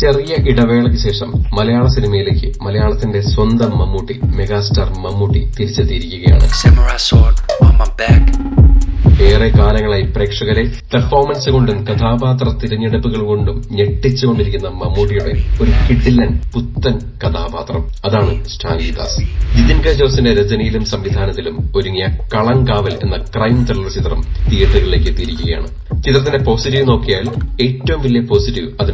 ചെറിയ ഇടവേളയ്ക്ക് ശേഷം മലയാള സിനിമയിലേക്ക് മലയാളത്തിന്റെ സ്വന്തം മമ്മൂട്ടി, മെഗാസ്റ്റാർ മമ്മൂട്ടി തിരിച്ചെത്തിയിരിക്കുകയാണ്. ഏറെ കാലങ്ങളായി പ്രേക്ഷകരെ പെർഫോമൻസ് കൊണ്ടും കഥാപാത്ര തിരഞ്ഞെടുപ്പുകൾ കൊണ്ടും ഞെട്ടിച്ചുകൊണ്ടിരിക്കുന്ന മമ്മൂട്ടിയുടെ ഒരു കിടിലൻ പുത്തൻ കഥാപാത്രം, അതാണ് സ്റ്റാൻലി ദാസ്. ജിതിൻ കെ ജോസിന്റെ രചനയിലും സംവിധാനത്തിലും ഒരുങ്ങിയ കളങ്കാവൽ എന്ന ക്രൈം ത്രില്ലർ ചിത്രം തിയേറ്ററുകളിലേക്ക് എത്തിയിരിക്കുകയാണ്. ചിത്രത്തിന്റെ പോസിറ്റീവ് നോക്കിയാൽ ഏറ്റവും വലിയ പോസിറ്റീവ് അത്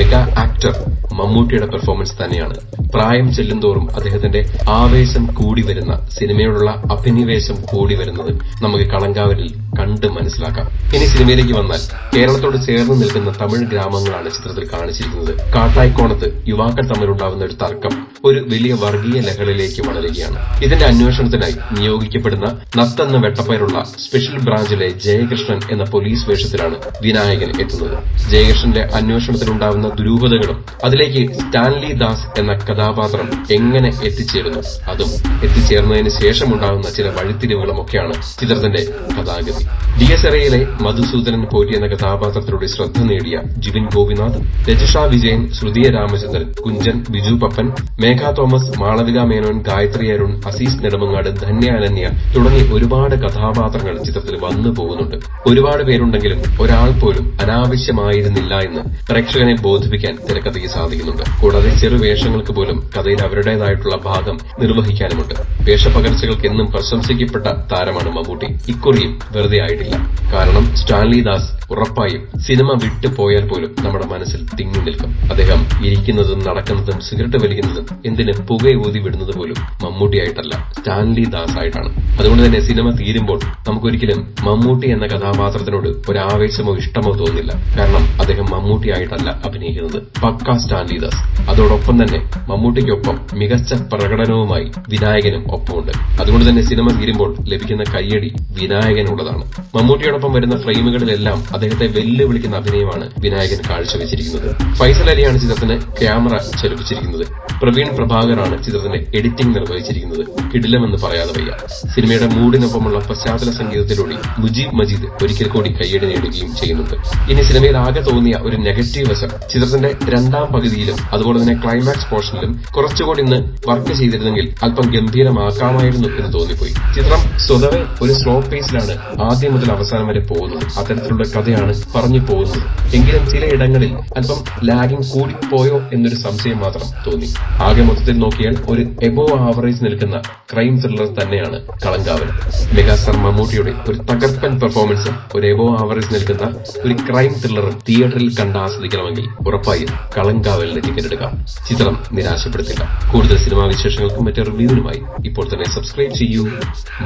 മെഗാ ആക്ടർ മമ്മൂട്ടിയുടെ പെർഫോമൻസ് തന്നെയാണ്. പ്രായം ചെല്ലുന്തോറും അദ്ദേഹത്തിന്റെ ആവേശം കൂടി വരുന്ന, സിനിമയോടുള്ള അഭിനിവേശം കൂടി വരുന്നത് നമുക്ക് കളങ്കാവലിൽ കണ്ട് മനസ്സിലാക്കാം. ഇനി സിനിമയിലേക്ക് വന്നാൽ കേരളത്തോട് ചേർന്ന് നിൽക്കുന്ന തമിഴ് ഗ്രാമങ്ങളാണ് ചിത്രത്തിൽ കാണിച്ചിരിക്കുന്നത്. കാട്ടായിക്കോണത്ത് യുവാക്കൾ തമ്മിലുണ്ടാവുന്ന ഒരു തർക്കം ഒരു വലിയ വർഗീയ ലഹളയിലേക്ക് വളരുകയാണ്. ഇതിന്റെ അന്വേഷണത്തിനായി നിയോഗിക്കപ്പെടുന്ന നത്തെന്ന വെട്ടപ്പേരുള്ള സ്പെഷ്യൽ ബ്രാഞ്ചിലെ ജയകൃഷ്ണൻ എന്ന പോലീസ് വേഷത്തിലാണ് വിനായകൻ എത്തുന്നത്. ജയകൃഷ്ണന്റെ അന്വേഷണത്തിലുണ്ടാവുന്ന ദുരൂഹതകളും അതിലേക്ക് സ്റ്റാൻലി ദാസ് എന്ന കഥാപാത്രം എങ്ങനെ എത്തിച്ചേരുന്നു, അതും എത്തിച്ചേർന്നതിന് ശേഷമുണ്ടാകുന്ന ചില വഴിത്തിരിവുകളുമൊക്കെയാണ് ചിത്രത്തിന്റെ കഥാഗതി. DSRയിലെ മധുസൂദനൻ പോറ്റി എന്ന കഥാപാത്രത്തിലൂടെ ശ്രദ്ധ നേടിയ ജിവിൻ ഗോപിനാഥ്, രജിഷ വിജയൻ, ശ്രുതിയ രാമചന്ദ്രൻ, കുഞ്ചൻ, ബിജു പപ്പൻ, മേഘ തോമസ്, മാളവിക മേനോൻ, ഗായത്രി അരുൺ, അസീസ് നെടുമങ്ങാട്, ധന്യ അനന്യ തുടങ്ങി ഒരുപാട് കഥാപാത്രങ്ങൾ ചിത്രത്തിൽ വന്നു പോകുന്നുണ്ട്. ഒരുപാട് പേരുണ്ടെങ്കിലും ഒരാൾ പോലും അനാവശ്യമായിരുന്നില്ല എന്ന് പ്രേക്ഷകനെ ബോധിപ്പിക്കാൻ തിരക്കഥയ്ക്ക് സാധിക്കുന്നുണ്ട്. കൂടാതെ ചെറുവേഷങ്ങൾക്ക് പോലും കഥയിൽ അവരുടേതായിട്ടുള്ള ഭാഗം നിർവഹിക്കാനുമുണ്ട്. വേഷപകർച്ചകൾക്ക് എന്നും പ്രശംസിക്കപ്പെട്ട താരമാണ് മമ്മൂട്ടി. ഇക്കുറിയും വെറുതെ ആയിട്ടില്ല. കാരണം സ്റ്റാൻലി ദാസ് ഉറപ്പായും സിനിമ വിട്ടുപോയാൽ പോലും നമ്മുടെ മനസ്സിൽ തിങ്ങി നിൽക്കും. അദ്ദേഹം ഇരിക്കുന്നതും നടക്കുന്നതും സിഗരറ്റ് വലിക്കുന്നതും എന്തിന് പുകയൂതി വിടുന്നത് പോലും മമ്മൂട്ടിയായിട്ടല്ല, സ്റ്റാൻലി ദാസ് ആയിട്ടാണ്. അതുകൊണ്ട് തന്നെ സിനിമ തീരുമ്പോൾ നമുക്കൊരിക്കലും മമ്മൂട്ടി എന്ന കഥാപാത്രത്തിനോട് ഒരാവേശമോ ഇഷ്ടമോ തോന്നില്ല. കാരണം അദ്ദേഹം മമ്മൂട്ടിയായിട്ടല്ല അഭിനയിക്കുന്നത്, പക്ക സ്റ്റാൻലി ദാസ്. അതോടൊപ്പം തന്നെ മമ്മൂട്ടിക്കൊപ്പം മികച്ച പ്രകടനവുമായി വിനായകനും ഒപ്പമുണ്ട്. അതുകൊണ്ട് തന്നെ സിനിമ തീരുമ്പോൾ ലഭിക്കുന്ന കയ്യടി വിനായകനുള്ളതാണ്. മമ്മൂട്ടിയോടൊപ്പം വരുന്ന ഫ്രെയിമുകളിലെല്ലാം അദ്ദേഹത്തെ വെല്ലുവിളിക്കുന്ന അഭിനയമാണ് വിനായകൻ കാഴ്ചവെച്ചിരിക്കുന്നത്. ഫൈസൽ അലിയാണ് ചിത്രത്തിന് ക്യാമറ ചലിപ്പിച്ചിരിക്കുന്നത്. പ്രവീൺ പ്രഭാകറാണ് ചിത്രത്തിന്റെ എഡിറ്റിംഗ് നിർവഹിച്ചിരിക്കുന്നത്. കിടിലമെന്ന് പറയാതെ വയ്യ. സിനിമയുടെ മൂഡിനൊപ്പമുള്ള പശ്ചാത്തല സംഗീതത്തിലൂടെ മുജീബ് മജീദ് ഒരിക്കൽ കൂടി കയ്യടി നേടുകയും ചെയ്യുന്നുണ്ട്. ഇനി സിനിമയിൽ ആകെ തോന്നിയ ഒരു നെഗറ്റീവ് വശം, ചിത്രത്തിന്റെ രണ്ടാം പകുതിയിലും അതുപോലെ തന്നെ ക്ലൈമാക്സ് പോർഷനിലും കുറച്ചുകൂടി ഇന്ന് വർക്ക് ചെയ്തിരുന്നെങ്കിൽ അല്പം ഗംഭീരമാക്കാമായിരുന്നു എന്ന് തോന്നിപ്പോയി. ചിത്രം സ്വതവേ ഒരു സ്ലോ പേസിലാണ് ആദ്യം മുതൽ അവസാനം വരെ പോകുന്നത്. അത്തരത്തിലുള്ള കഥയാണ് പറഞ്ഞു പോകുന്നത്. എങ്കിലും ചിലയിടങ്ങളിൽ അല്പം ലാഗിംഗ് കൂടിപ്പോയോ എന്നൊരു സംശയം മാത്രം തോന്നി. ആകെ മൊത്തത്തിൽ നോക്കിയാൽ ഒരു എബോവ് ആവറേജ് നിൽക്കുന്ന ക്രൈം ത്രില്ലർ തന്നെയാണ് കളങ്കാവൽ. മെഗാസ്റ്റാർ മമ്മൂട്ടിയുടെ ഒരു തകർപ്പൻ പെർഫോമൻസും ഒരു എബോവ് ആവറേജ് നിൽക്കുന്ന ഒരു ക്രൈം ത്രില്ലറും തിയേറ്ററിൽ കണ്ട് ആസ്വദിക്കണമെങ്കിൽ ഉറപ്പായും കളങ്കാവലിന് ടിക്കറ്റ് എടുക്കാം. ചിത്രം നിരാശപ്പെടുത്തില്ല. കൂടുതൽ സിനിമാ വിശേഷങ്ങൾക്കും മറ്റ് റിവ്യൂവിനുമായി ഇപ്പോൾ തന്നെ സബ്സ്ക്രൈബ് ചെയ്യൂ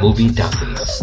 മൂവി ടാസിൽസ്.